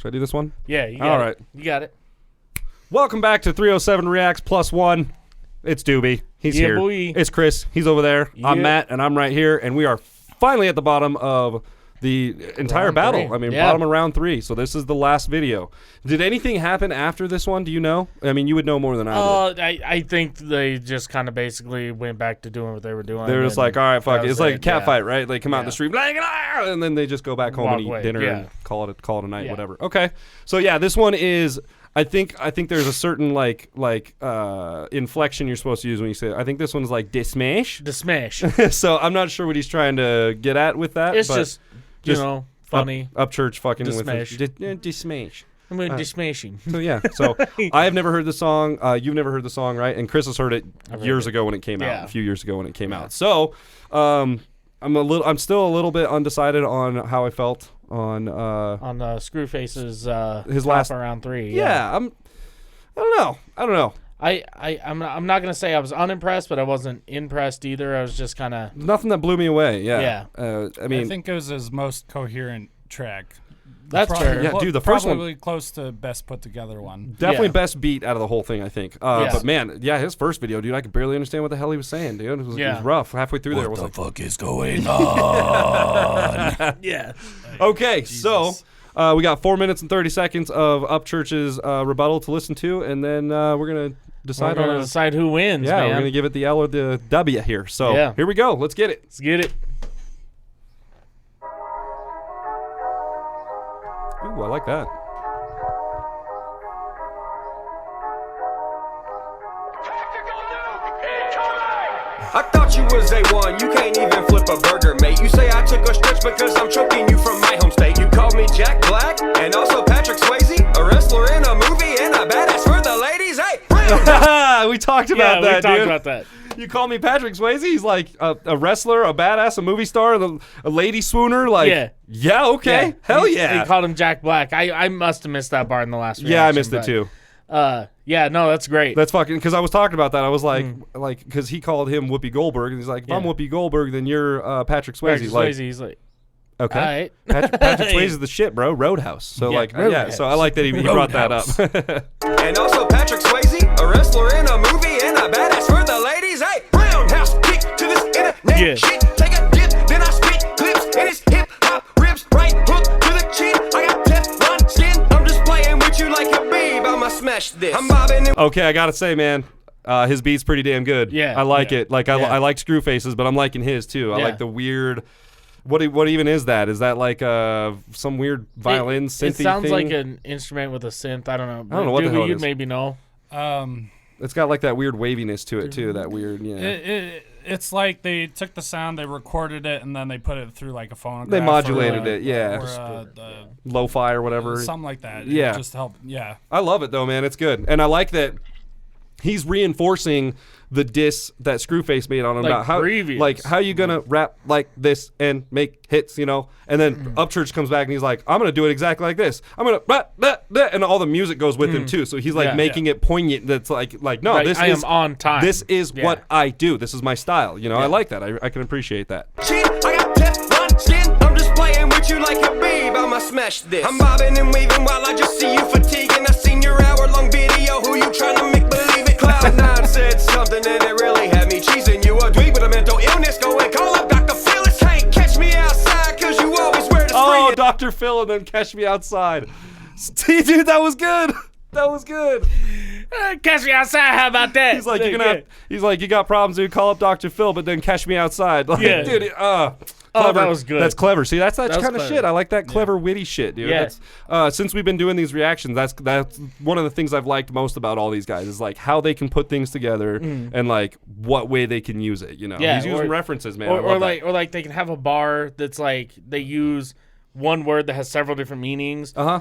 Should I do this one? Yeah, you got All it. right. You got it. Welcome back to 307 Reacts plus one. It's Doobie. He's Yeah, here. boy. It's Chris. He's over there. Yeah. I'm Matt, and I'm right here. And we are finally at the bottom of the entire Round battle. three. I mean, Yeah. bottom of round 3. So this is the last video. Did anything happen after this one? Do you know? I mean, you would know more than I did. I think they just kind of basically went back to doing what they were doing. They were just like, all right, fuck that it. was It's like a cat yeah. fight, right? They come out in the Yeah. street, like, "Ah!" and then they just go back home Walk and eat away, dinner yeah. and call it a night, Yeah. whatever. Okay. So yeah, this one is. I think there's a certain like inflection you're supposed to use when you say it. I think this one's like Deh SMESH. The smash. So I'm not sure what he's trying to get at with that. It's but just you know funny. Upchurch fucking Deh with SMESH. Deh SMESH. I'm going to smashing. So yeah, so I have never heard the song. You've never heard the song, right? And Chris has heard it years ago when it came out, Yeah. a few years ago when it came out. So I'm still a little bit undecided on how I felt on Scru Face's his top last of round 3. Yeah, I don't know. I'm not gonna say I was unimpressed, but I wasn't impressed either. I was just kind of Nothing that blew me away. Yeah. Yeah. I mean, I think it was his most coherent track. that's fair. Yeah, dude, the first one- probably close to best put together one. definitely Yeah. best beat out of the whole thing, I think. Yeah. But man, yeah, his first video, dude, I could barely understand what the hell he was saying, dude. It was Yeah. rough. Halfway through there, it was like, fuck is going on? Yeah. okay, so we got 4 minutes and 30 seconds of Upchurch's rebuttal to listen to, and then we're gonna decide We're gonna on decide who wins. yeah, man. we're gonna give it the L or the W here. So Yeah. here we go. Let's get it. Let's get it. Ooh, I like that. I thought you was A1, you can't even flip a burger, mate. You say I took a stretch because I'm choking you from my home state. You called me Jack Black and also Patrick Swayze, a wrestler in a movie and a badass for the ladies. Hey, We talked about Yeah, that, we talked dude. about that. You call me Patrick Swayze? He's like a wrestler, a badass, a movie star, a lady swooner. Like, yeah, okay, Yeah. hell He yeah. called him Jack Black. I must have missed that bar in the last reaction. Yeah, I missed it but, too. Yeah, no, that's great. That's fucking because I was talking about that. I was like, because he called him Whoopi Goldberg, and he's like, if I'm Yeah. Whoopi Goldberg, then you're Patrick Swayze. Patrick Like, Swayze, he's like, okay, all right. Patrick Swayze is the shit, bro. Roadhouse. So Yeah, like, yeah. Roadhouse. So I like that he brought that up. and also Patrick Swayze, a wrestler in a movie and a badass for the ladies. Hey, roundhouse kick to this internet Yeah. shit. Take a dip, then I spit clips in his hip hop ribs. Right hook to the chin. I got Teflon skin. I'm just playing with you like a babe. I'ma smash this. I'm bobbing and Okay, I gotta say, man, his beat's pretty damn good. Yeah. I like it. Like Yeah. I like Screw Faces, but I'm liking his too. I Yeah. like the weird. What even is that? Is that like some weird violin synthy It sounds thing? like an instrument with a synth. I don't know. I don't know what the hell it you is. maybe know. It's got like that weird waviness to it too. That weird, yeah. It's like they took the sound, they recorded it, and then they put it through like a phonograph. They modulated or, it, yeah. Or, Lo-fi or whatever. something like that. Yeah. It just help. Yeah. I love it though, man. It's good, and I like that he's reinforcing the diss that Screwface made on him Like about how, previous. like, how you gonna rap like this and make hits, you know? And then Upchurch comes back and he's like, I'm gonna do it exactly like this. I'm gonna and all the music goes with him too. So he's like Yeah. making it poignant. That's like no, Right, this I is am on time. This is Yeah. what I do. This is my style. You know, I Yeah. like that. I can appreciate that. chin. I got Teflon skin. I'm just playing with you like a babe. I'ma smash this. I'm bobbing and weaving while I just see you fatiguing. I seen your hour-long video. Who you trying to make believe it? Cloud9 said something and it really had me cheesing. You a dweeb with a mental illness. Go and call up Dr. Phyllis. Can't catch me outside cause you always wear the Oh, screen. Dr. Phil, and then Catch Me Outside. Dude, that was good. That was good. Catch me outside. How about that? He's like, you're gonna. He's like, you got problems, dude. Call up Dr. Phil, but then catch me outside. Like, Yeah. dude. Oh, Clever. that was good. That's clever. See, that's that That was kind of clever. shit. I like that clever, witty shit, dude. Yeah. That's, since we've been doing these reactions, that's one of the things I've liked most about all these guys is like how they can put things together and like what way they can use it. You know, Yeah, he's using or- references, man. I or love that. like they can have a bar that's like they use one word that has several different meanings. Uh-huh.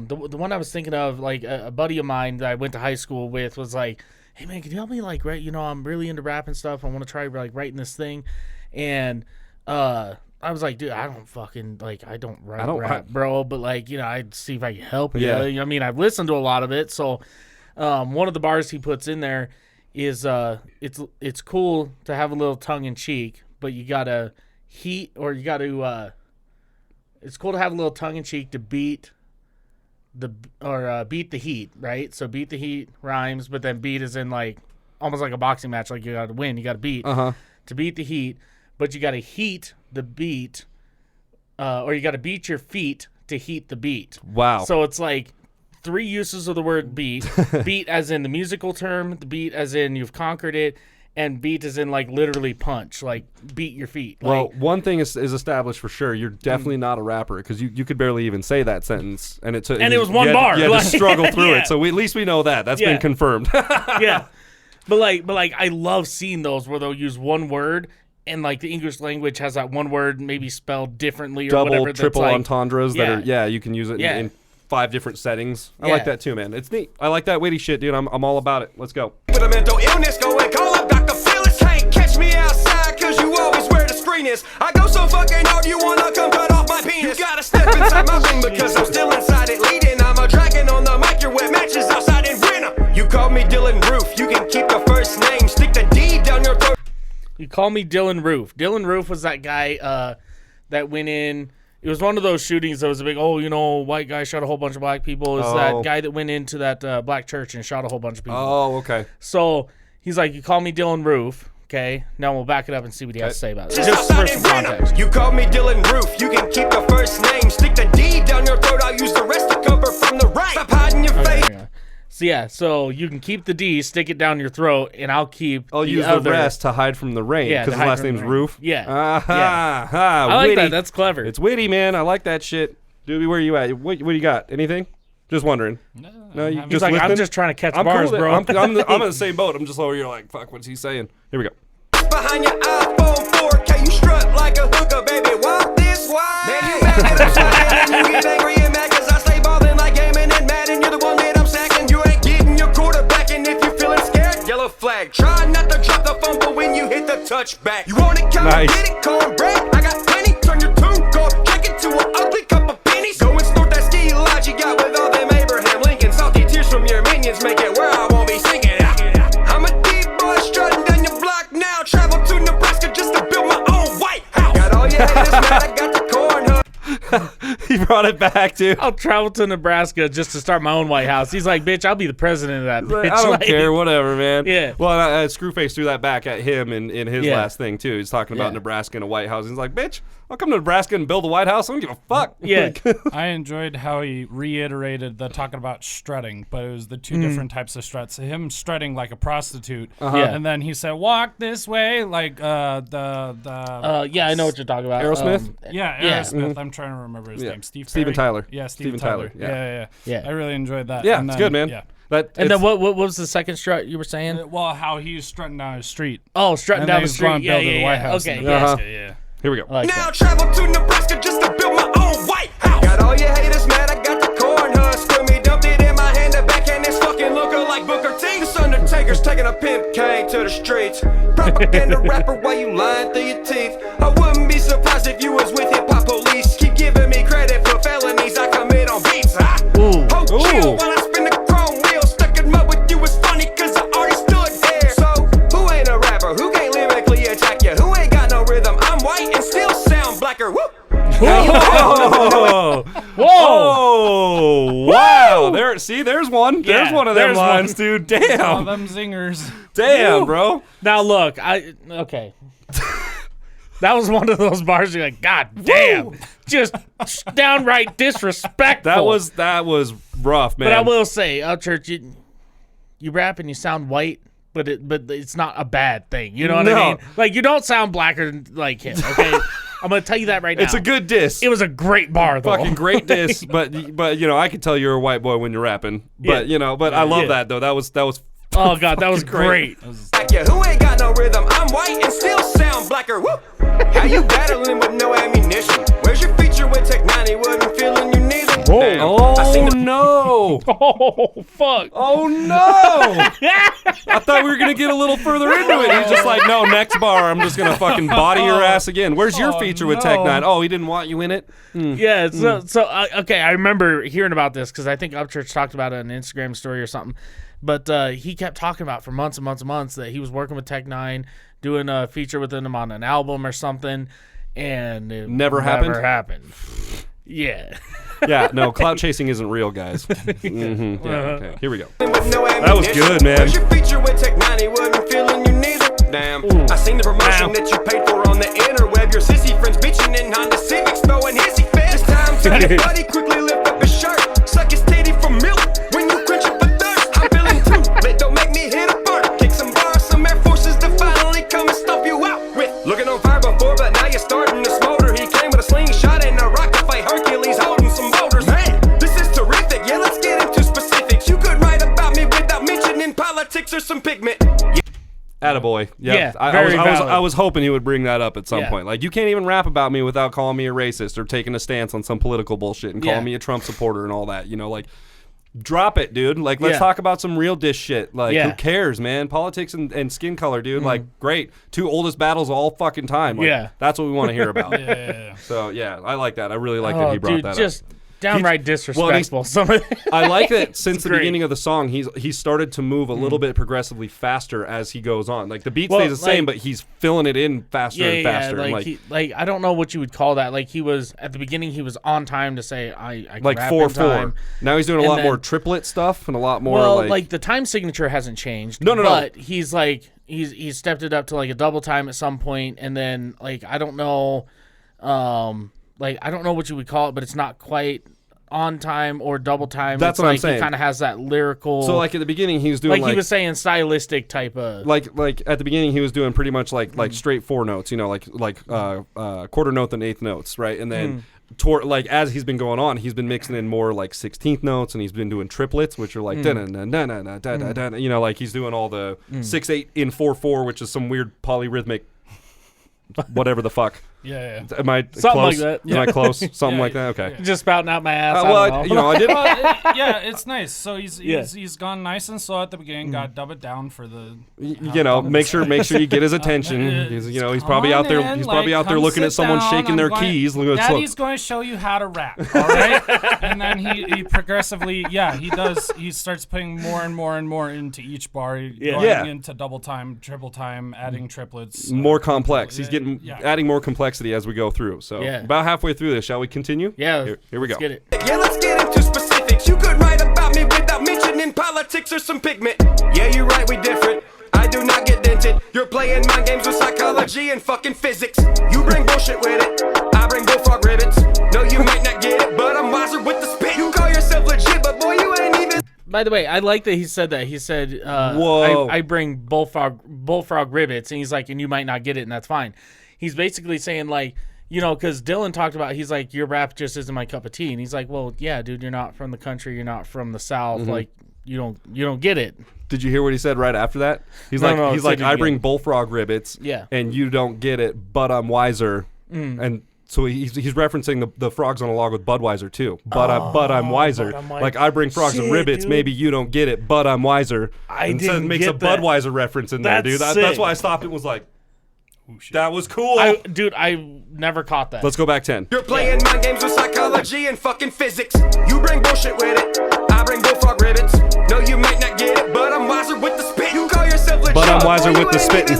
The one I was thinking of, like a buddy of mine that I went to high school with was like, hey man, can you help me like write? You know, I'm really into rap and stuff. I want to try like writing this thing, and I was like, dude, I don't fucking like I don't write rap, bro. But like, you know, I'd see if I can help you. Yeah. You know, I mean, I've listened to a lot of it, so one of the bars he puts in there is it's cool to have a little tongue in cheek, but you gotta it's cool to have a little tongue in cheek to beat beat the heat, right? So beat the heat rhymes, but then beat is in like almost like a boxing match, like you got to win, you got to beat to beat the heat, but you got to heat the beat, or you got to beat your feet to heat the beat. Wow. So it's like 3 uses of the word beat. Beat as in the musical term, the beat as in you've conquered it, and beat as in like literally punch, like beat your feet. Well, Like, one thing is established for sure. You're definitely not a rapper because you could barely even say that sentence, and it was one bar. You had Like, to struggle through yeah. it. So at least we know that. That's Yeah. been confirmed. yeah. But like I love seeing those where they'll use one word and like the English language has that one word maybe spelled differently or Double, whatever. triple that's like, entendres yeah. that are you can use it Yeah. in 5 different settings. I Yeah. like that too, man. It's neat. I like that witty shit, dude. I'm all about it. Let's go. With a mental illness, go and call up Dr. Phyllis. Can't catch me outside, cause you always wear the screeners. I go so fucking hard, you wanna come cut off my penis. You gotta step inside my ring because I'm still inside it leading. I'm a dragon on the mic, you're wet matches outside in winter. You call me Dylan Roof, you can keep the first name, stick the D down your throat. You call me Dylan Roof. Dylan Roof was that guy that went in. It was one of those shootings that was a big, white guy shot a whole bunch of black people. It's that guy that went into that black church and shot a whole bunch of people. Oh, okay. So he's like, you call me Dylan Roof. Okay. Now we'll back it up and see what he has to say about it. Just Just for outside some in winter. context. You call me Dylan Roof, you can keep the first name, stick the D down your throat, I'll use the rest to cover from the right. Stop hiding your face. Okay. So yeah, so you can keep the D, stick it down your throat, and I'll keep I'll use other. the rest to hide from the rain Yeah, because to his hide last from name's the rain. Roof. Yeah. I I like witty. that. That's clever. It's witty, man. I like that shit. Doobie, where you at? What do you got? Anything? Just wondering. No, you He's just like, I'm listening? just trying to catch I'm bars, cool. bro. I'm in the same boat. I'm just over here like, fuck, what's he saying? Here we go. Behind your iPhone 4K, you strut like a hooker, baby. Walk this way. Man, you mad that I'm slacking, and you get angry and mad 'cause I stay ballin' like gaming and mad, and you're the one that I'm sacking. You ain't getting your quarterback, and if you're feeling scared, yellow flag. Try not to drop the fumble when you hit the touchback. You want it, come Nice. get it, cornbread. I got plenty. Turn your tune, go drink it to an ugly cup of pennies. Go and snort that ski lodge you got with all them Abraham Lincoln. Salty tears from your minions make it where I won't be singing. I'm a deep boy strutting down your block now. Travel to Nebraska just to build my own White House. Got all your haters mad, I got the corn hook. He brought it back, dude. I'll travel to Nebraska just to start my own White House. He's like, bitch, I'll be the president of that bitch. I don't Like, care, whatever, man. Yeah. Well, Screwface threw that back at him in his Yeah. last thing too. He's talking about Yeah. Nebraska and a White House. He's like, bitch, I'll come to Nebraska and build a White House. I don't give a fuck. Yeah. I enjoyed how he reiterated the talking about strutting, but it was the two different types of struts. Him strutting like a prostitute, Yeah. and then he said, "Walk this way," like yeah, I know what you're talking about. Aerosmith? yeah, Aerosmith. I'm trying to remember his name. Steven Tyler. Yeah, Steven Steven Tyler, Tyler. yeah. Yeah. I really enjoyed that. Yeah, And it's then- good, man. Yeah. And then what was the second strut you were saying? Well, how he was strutting down his street. Oh, strutting And down then the he's going street. to Yeah, build yeah, the White yeah. House. Okay, in yeah. Uh-huh. Yeah. Here we go. I like Now that. travel to Nebraska just to build my own White House. Got all your haters mad, I got the corn husk. Screw me, dumped it in my hand, the backhand is fucking looking like Booker T. This Undertaker's taking a pimp cane to the streets. Propaganda rapper, why you lying through your teeth? I wouldn't be surprised if you was with hip hop police. Keep giving me credit for felonies I commit on beats. Ooh. Oh, chill Ooh. while I spin the chrome wheel. Stuck in mud with you is funny cause I already stood there. So, who ain't a rapper? Who can't lyrically attack you? Who ain't got no rhythm? I'm white and still sound blacker. Woo! Oh, oh, wow. There's one. There's Yeah, one of them there's lines, one. dude. All Damn. them zingers. Damn, bro. Now look, okay. That was one of those bars you're like, God damn, just downright disrespectful. That was rough, man. But I will say, Upchurch, you rap and you sound white, but it's not a bad thing. You know what I No. mean? Like, you don't sound blacker than like him. Okay, I'm gonna tell you that right now. It's a good diss. It was a great bar, though. Fucking great diss, but I could tell you're a white boy when you're rapping. But but I love Yeah. that though. That was Oh God, that was great. Like you, who ain't got no rhythm? I'm white and still sound blacker. Woo! How you battling with no ammunition? Where's your feature with Tech 90? Wasn't feeling you neither. Damn. I seen the no. Oh fuck. Oh no! I thought we were gonna get a little further into it. He's just like, no, next bar, I'm just gonna fucking body your ass again. Where's your feature with Tech 9? Oh, he didn't want you in it. Yeah, so okay, I remember hearing about this because I think Upchurch talked about it on an Instagram story or something. But he kept talking about for months and months and months that he was working with Tech 9, doing a feature with him on an album or something, and it Never happened? happened. Yeah. Yeah, no, clout chasing isn't real, guys. Mm-hmm. Yeah, okay, here we go. That was good, man. Where's your feature with Tech 90? Wasn't feeling you neither. Damn. I seen the promotion that you paid for on the interweb. Your sissy friends bitching in Honda Civics, throwing hissy fits. It's time to your buddy quickly lift up his shirt. Suck his titty for milk when you quenching for thirst. I'm feeling too lit, don't make me hit a burn. Kick some bars, some Air Forces to finally come and stomp you out with. Looking on fire before, but now you're starting to smolder. He came with a slingshot and a rock to fight Hercules holding some boulders. Man, this is terrific. Yeah, let's get into specifics. You could write about me without mentioning politics or some pigment. Attaboy. Yep. Yeah, I was hoping he would bring that up at some Yeah. point. Like, you can't even rap about me without calling me a racist or taking a stance on some political bullshit and calling me a Trump supporter and all that. You know, like, drop it, dude. Like, let's talk about some real dish shit. Like, who cares, man? Politics and skin color, dude. Like, great. 2 oldest battles of all fucking time. Like, that's what we want to hear about. So, yeah, I like that. I really like that he brought that up. Downright disrespectful. I like that since the beginning of the song, he's started to move a little bit progressively faster as he goes on. Like, the beat stays the same, but he's filling it in faster and faster. Like, I don't know what you would call that. Like, he was at the beginning, he was on time to say I can like rap 4/4. Now he's doing a lot more triplet stuff and a lot more like the time signature hasn't changed. No. But he's like he's stepped it up to like a double time at some point, and then like I don't know, like I don't know what you would call it, but it's not quite on time or double time. That's what I'm saying. He kind of has that lyrical. So like at the beginning he was doing like he was saying stylistic type of like at the beginning he was doing pretty much like straight 4 notes, you know, like quarter note and eighth notes, right? And then like as he's been going on, he's been mixing in more like 16th notes, and he's been doing triplets, which are like you know, like he's doing all the 6/8 in 4/4, which is some weird polyrhythmic whatever the fuck. Yeah. Am I something close? like that? Am I close? Something like that. Okay. Just spouting out my ass. Well, you know, I did. Yeah, it's nice. So he's gone nice and slow at the beginning. Got to dub it down for the. You know, make sure you get his attention. He's probably out there. He's probably out there looking at someone shaking their keys. Daddy's going to show you how to rap. All right, and then he progressively, he does. He starts putting more and more and more into each bar. Going into double time, triple time, adding triplets. More complex. He's getting adding more complexity as we go through. So about halfway through this, shall we continue? Yeah. Here we go. Let's get it. Yeah, let's get into specifics. You could write about me without mentioning politics or some pigment. Yeah, you're right, we different. I do not get dented. You're playing mind games with psychology and fucking physics. You bring bullshit with it. I bring bullfrog ribbons. No, you might not get it, but I'm wiser with the spit. You call yourself legit, but boy, you ain't even. By the way, I like that he said that. He said, Whoa. I bring bullfrog ribbits, and he's like, and you might not get it, and that's fine. He's basically saying, like, you know, because Dylan talked about, he's like, your rap just isn't my cup of tea. And he's like, well, yeah, dude, you're not from the country. You're not from the South. Like, you don't get it. Did you hear what he said right after that? He's like, I bring bullfrog ribbits. Yeah. And you don't get it, but I'm wiser. And so he's referencing the frogs on a log with Budweiser too. But I'm wiser. Like, I bring frogs and ribbits. Dude. Maybe you don't get it, but I'm wiser. And so it makes a Budweiser reference in there, dude. That's why I stopped and was like, that was cool. I never caught that. Let's go back 10. You're playing mind games with psychology and fucking physics. You bring bullshit with it. I bring bullfrog ribbits. No, you might not get it, but I'm wiser with the spit. You call yourself legit, but I'm wiser with the spitting.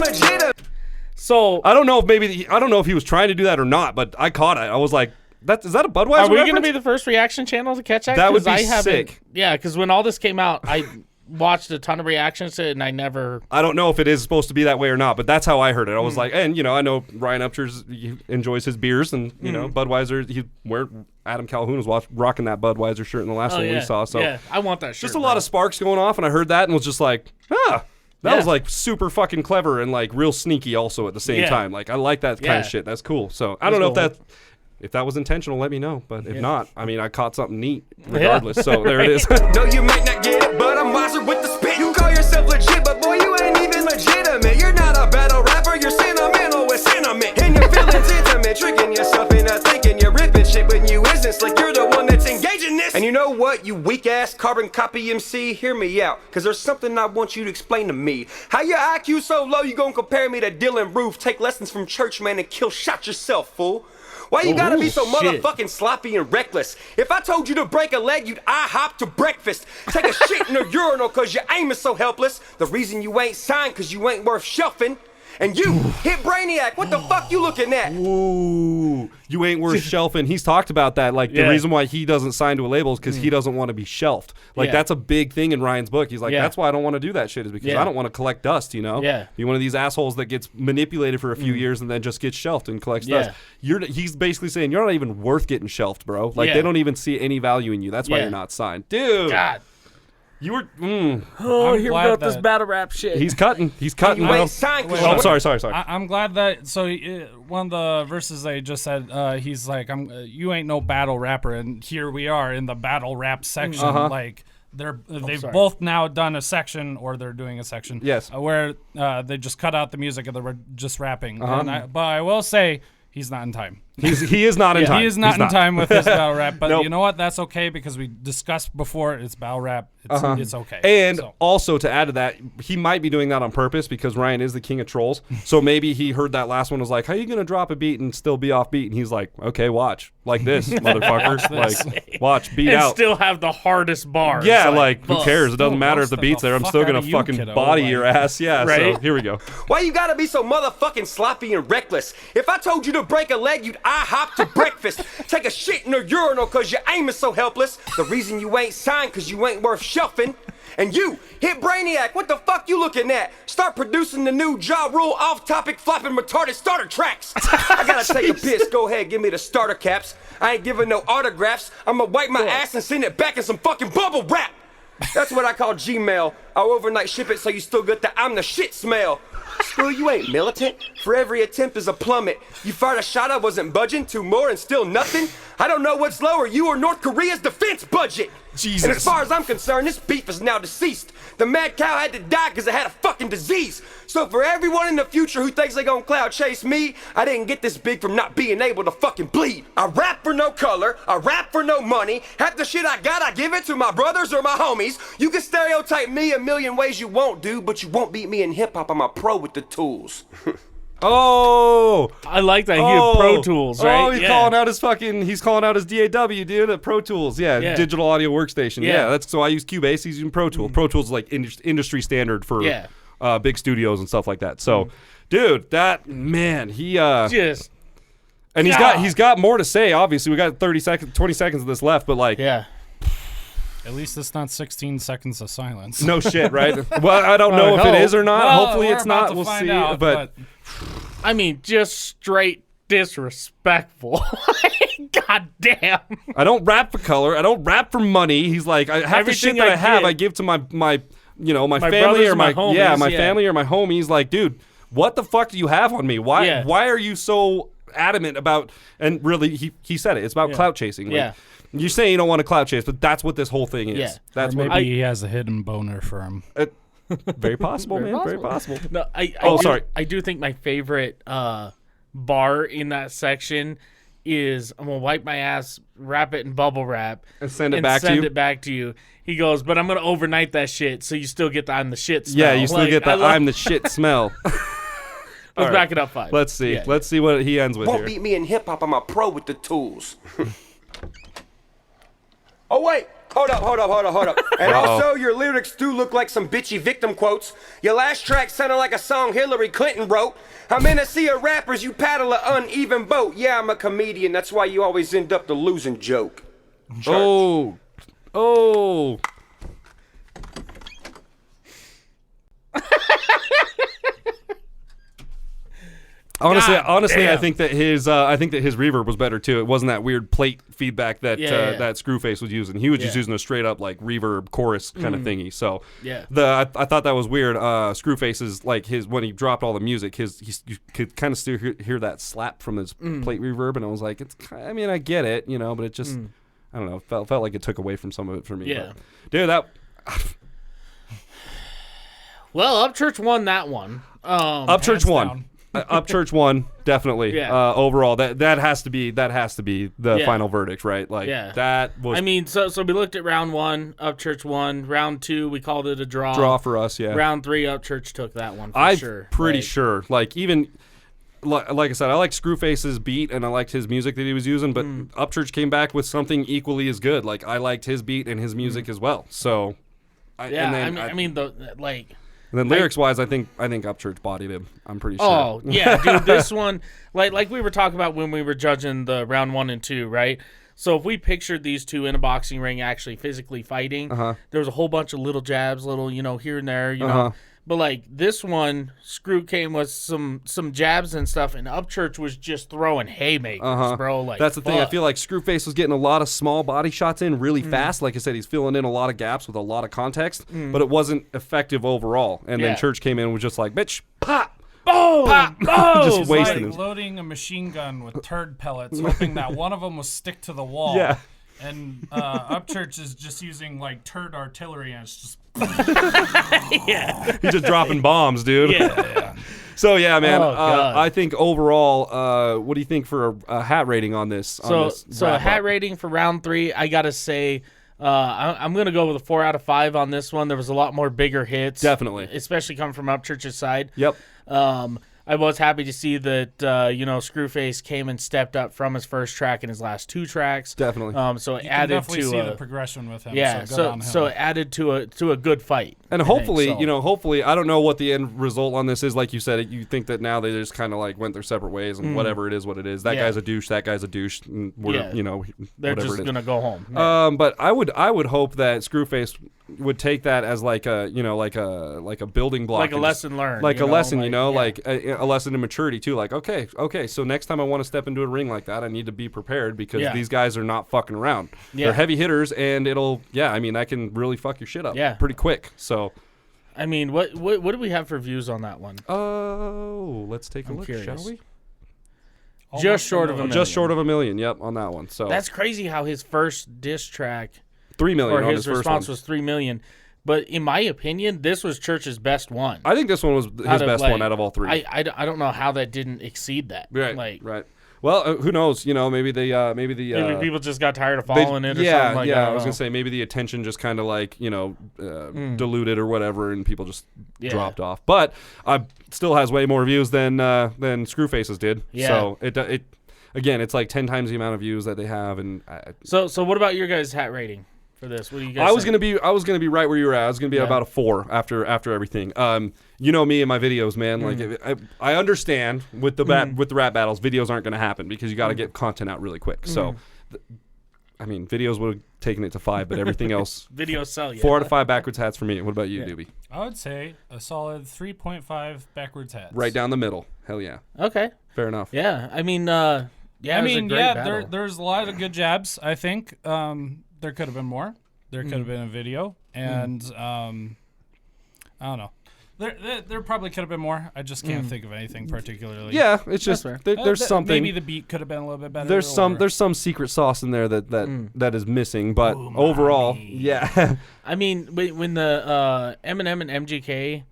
So I don't know if he was trying to do that or not, but I caught it. I was like, is that a Budweiser? Are we going to be the first reaction channel to catch that? That would be sick. Yeah, because when all this came out, I watched a ton of reactions to it, and I don't know if it is supposed to be that way or not, but that's how I heard it. I was like, and you know, I know Ryan Upchurch, he enjoys his beers, and you know, Budweiser. Adam Calhoun was rocking that Budweiser shirt in the last one we saw. So yeah, I want that shirt. Just a lot of sparks going off, and I heard that and was just like, that was like super fucking clever and like real sneaky also at the same time. Like, I like that kind of shit. That's cool. So I don't know if that was intentional, let me know. But if not, I mean, I caught something neat regardless. So there it is. No, you might not get it, but I'm wiser with the spit. You call yourself legit, but boy, you ain't even legitimate. You're not a battle rapper, you're sentimental with sentiment. And your feelings intimate, tricking yourself into thinking you're ripping shit when you isn't slick. You're the one that's engaging this. And you know what, you weak ass carbon copy MC, hear me out. Cause there's something I want you to explain to me. How your IQ so low, you gonna compare me to Dylan Roof? Take lessons from church, man, and kill shot yourself, fool. Why you gotta be so motherfucking sloppy and reckless? If I told you to break a leg, you'd IHOP to breakfast. Take a shit in a urinal cause your aim is so helpless. The reason you ain't signed cause you ain't worth shelving. And you hit Brainiac. What the fuck you looking at? Ooh, you ain't worth shelving. He's talked about that. Like the reason why he doesn't sign to a label is because he doesn't want to be shelved. Like that's a big thing in Ryan's book. He's like, that's why I don't want to do that shit, is because I don't want to collect dust, you know? Yeah. Be one of these assholes that gets manipulated for a few years and then just gets shelved and collects dust. He's basically saying you're not even worth getting shelved, bro. Like they don't even see any value in you. That's why you're not signed. Dude. God. You were. Oh, here we go with this battle rap shit. He's cutting. He's cutting. Wait, sorry. I'm glad that. So one of the verses they just said, he's like, you ain't no battle rapper, and here we are in the battle rap section. Like they've both now done a section, or they're doing a section. Yes. Where they just cut out the music and they're just rapping. But I will say. He's not in time. He is not in time. He is not in time with his battle rap. But you know what? That's okay because we discussed before it's battle rap. It's okay. And also to add to that, he might be doing that on purpose because Ryan is the king of trolls. So maybe he heard that last one was like, how are you going to drop a beat and still be off beat? And he's like, okay, watch. Like this, motherfucker. Like, watch, beat and out. Still have the hardest bars. Yeah, like who cares? It doesn't matter if the beat's there. I'm still going to fucking body your ass. Yeah, right? So here we go. Why you gotta be so motherfucking sloppy and reckless? If I told you to break a leg, you'd IHOP to breakfast. Take a shit in a urinal cause your aim is so helpless. The reason you ain't signed cause you ain't worth shelving. And you hit Brainiac. What the fuck you looking at? Start producing the new Ja Rule off-topic flopping retarded starter tracks. I gotta take a piss. Go ahead, give me the starter caps. I ain't giving no autographs. I'ma wipe my ass and send it back in some fucking bubble wrap. That's what I call Gmail. I'll overnight ship it so you still get the I'm the shit smell. Screw, you ain't militant. For every attempt is a plummet. You fired a shot I wasn't budging. 2 more and still nothing. I don't know what's lower, you or North Korea's defense budget. Jesus. And as far as I'm concerned, this beef is now deceased. The mad cow had to die because it had a fucking disease. So for everyone in the future who thinks they gon' cloud chase me, I didn't get this big from not being able to fucking bleed. I rap for no color, I rap for no money. Half the shit I got, I give it to my brothers or my homies. You can stereotype me a million ways you won't do, but you won't beat me in hip-hop. I'm a pro with the tools. Oh, I like that. He had Pro Tools, right? Oh, he's calling out his DAW, dude, at Pro Tools. Yeah, digital audio workstation. Yeah, that's so I use Cubase. He's using Pro Tools. Pro Tools is like industry standard for big studios and stuff like that. So, dude, that man, he just and he's got more to say. Obviously, we got 20 seconds of this left, but like, at least it's not 16 seconds of silence. No shit, right? Well, I don't know if it is or not. Well, hopefully it's not. We'll see. But I mean, just straight disrespectful. God damn. I don't rap for color. I don't rap for money. He's like, I have the shit that I have. I give to my family or my homies, family or my homies. Like, dude, what the fuck do you have on me? Why are you so adamant about? And really, he said it. It's about clout chasing. Like, you're saying you don't want to clout chase, but that's what this whole thing is. Yeah. That's or maybe he has a hidden boner for him. Very possible, man. Very possible. No, sorry. I do think my favorite bar in that section is I'm gonna wipe my ass, wrap it in bubble wrap, and send it back to you. He goes, but I'm gonna overnight that shit, so you still get the I'm the shit smell. Yeah, you still get the I'm the shit smell. Let's back it up 5. Let's see. Yeah. Let's see what he ends with Won't here. beat me in hip hop. I'm a pro with the tools. Oh wait. Hold up. And also, your lyrics do look like some bitchy victim quotes. Your last track sounded like a song Hillary Clinton wrote. I'm in a sea of rappers, you paddle an uneven boat. Yeah, I'm a comedian, that's why you always end up the losing joke. Oh. Honestly, I think that his reverb was better too. It wasn't that weird plate feedback that that Screwface was using. He was just using a straight up like reverb chorus kind of thingy. So I thought that was weird. Screwface's like when he dropped all the music, you could kind of still hear that slap from his plate reverb, and I was like, I get it, but it just I don't know, felt like it took away from some of it for me. Yeah, but, dude, that. Well, Upchurch won that one. Upchurch won. Upchurch won, definitely. Yeah. Overall, that has to be the final verdict, right? Like that was. I mean, so we looked at round 1, Upchurch won. Round 2, we called it a draw. Draw for us, yeah. Round 3, Upchurch took that one. I'm sure. pretty sure. Like even. Like I said, I liked Screwface's beat and I liked his music that he was using, but Upchurch came back with something equally as good. Like I liked his beat and his music as well. So, And then lyrics-wise, I think Upchurch bodied him. I'm pretty sure. Oh, yeah, dude, this one, like we were talking about when we were judging the round 1 and 2, right? So if we pictured these two in a boxing ring actually physically fighting, there was a whole bunch of little jabs, little, here and there, you know. But, like, this one, Scru came with some jabs and stuff, and Upchurch was just throwing haymakers, bro. Like, that's the thing. I feel like Screwface was getting a lot of small body shots in really fast. Like I said, he's filling in a lot of gaps with a lot of context, but it wasn't effective overall. And then Church came in and was just like, bitch, pop! Boom! Pop! Boom! Just wasting like him. loading a machine gun with turd pellets, hoping that one of them will stick to the wall. Yeah. And Upchurch is just using like turd artillery, and it's just He's just dropping bombs, dude. Yeah. So yeah, man. God. I think overall, what do you think for a hat rating on this? So a hat rating for round 3, I gotta say, I'm gonna go with a 4 out of 5 on this one. There was a lot more bigger hits, Definitely, especially coming from Upchurch's side. Yep. I was happy to see that Screwface came and stepped up from his first track and his last 2 tracks. Definitely. So it you added can definitely to see the progression with him. Yeah. So it added to a good fight. And hopefully, hopefully, I don't know what the end result on this is. Like you said, you think that now they just kind of like went their separate ways and whatever it is, what it is. That guy's a douche. That guy's a douche. And we're, they're whatever just it is. gonna go home. But I would hope that Screwface would take that as like a like a building block, like a lesson learned, like a lesson, like a lesson in maturity too. Like okay, so next time I want to step into a ring like that, I need to be prepared because these guys are not fucking around. They're heavy hitters, and that can really fuck your shit up pretty quick. So. I mean, what do we have for views on that one? Oh, let's take a look, shall we? Just short of a million. Just short of a million, yep, on that one. So that's crazy how his first diss track 3 million or on his first response one. was 3 million. But in my opinion, this was Church's best one. I think this one was his best one out of all 3. I don't know how that didn't exceed that. Right. Well, who knows? Maybe maybe people just got tired of following it or something like that. Yeah, I was going to say maybe the attention just kind of like, diluted or whatever, and people just dropped off. But still has way more views than Screwface's did. Yeah. So it again, it's like 10 times the amount of views that they have. And So what about your guys' hat rating for this? What do you guys I was gonna be right where you were at. I was gonna be about a 4 after everything. You know me and my videos, man. Like I understand with the rap battles, videos aren't gonna happen because you got to get content out really quick. So, videos would have taken it to 5, but everything else, videos sell. 4 out of 5 backwards hats for me. What about you, Doobie? I would say a solid 3.5 backwards hats. Right down the middle. Hell yeah. Okay. Fair enough. Yeah. There's a lot of good jabs. I think there could have been more. There could have been a video, and I don't know. There probably could have been more. I just can't think of anything particularly. Yeah, it's just there's something. Maybe the beat could have been a little bit better. There's some secret sauce in there that is missing, but overall, yeah. I mean, when the Eminem and MGK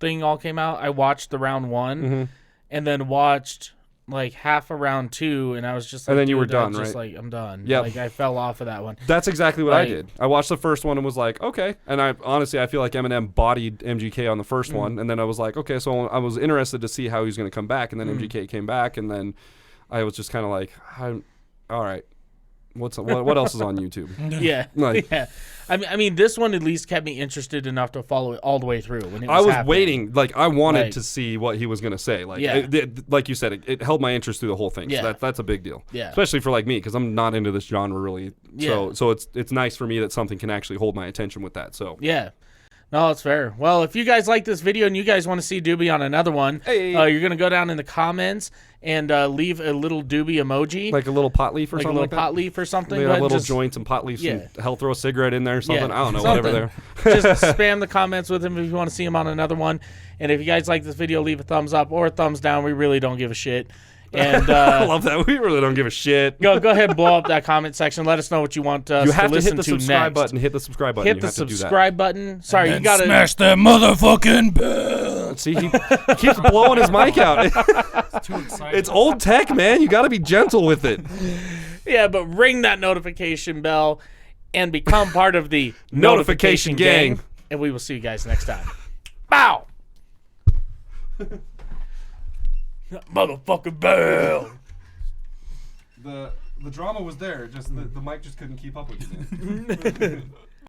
thing all came out, I watched the round 1 and then watched like half of round 2, and I was just like, and then you were done, just right? Like, I'm done. Yeah, like I fell off of that one. That's exactly what I did. I watched the first one and was like, okay. And I honestly feel like Eminem bodied MGK on the first one, and then I was like, okay. So I was interested to see how he's going to come back, and then MGK came back, and then I was just kind of like, all right. What else is on YouTube? Yeah. I mean, this one at least kept me interested enough to follow it all the way through. When it was I was happening. waiting, like I wanted to see what he was gonna say. Like, like you said, it held my interest through the whole thing. Yeah. So that's a big deal. Yeah. Especially for like me, because I'm not into this genre really. Yeah. So it's nice for me that something can actually hold my attention with that. So yeah. No, it's fair. Well, if you guys like this video and you guys want to see Doobie on another one, you're going to go down in the comments and leave a little Doobie emoji. Like a little pot leaf or something like that? Like a little pot leaf or something. Little joints and pot leaves and hell, throw a cigarette in there or something. I don't know, whatever there. Just spam the comments with him if you want to see him on another one. And if you guys like this video, leave a thumbs up or a thumbs down. We really don't give a shit. And I love that. We really don't give a shit. Go ahead and blow up that comment section. Let us know what you want us to listen to next. Hit the subscribe button. Hit the subscribe button. Hit the subscribe button. Sorry, you gotta smash that motherfucking bell. See, he keeps blowing his mic out. It's too exciting. It's old tech, man. You got to be gentle with it. Yeah, but ring that notification bell and become part of the notification gang. And we will see you guys next time. Bow. Motherfucking bell. The drama was there, just the mic just couldn't keep up with you.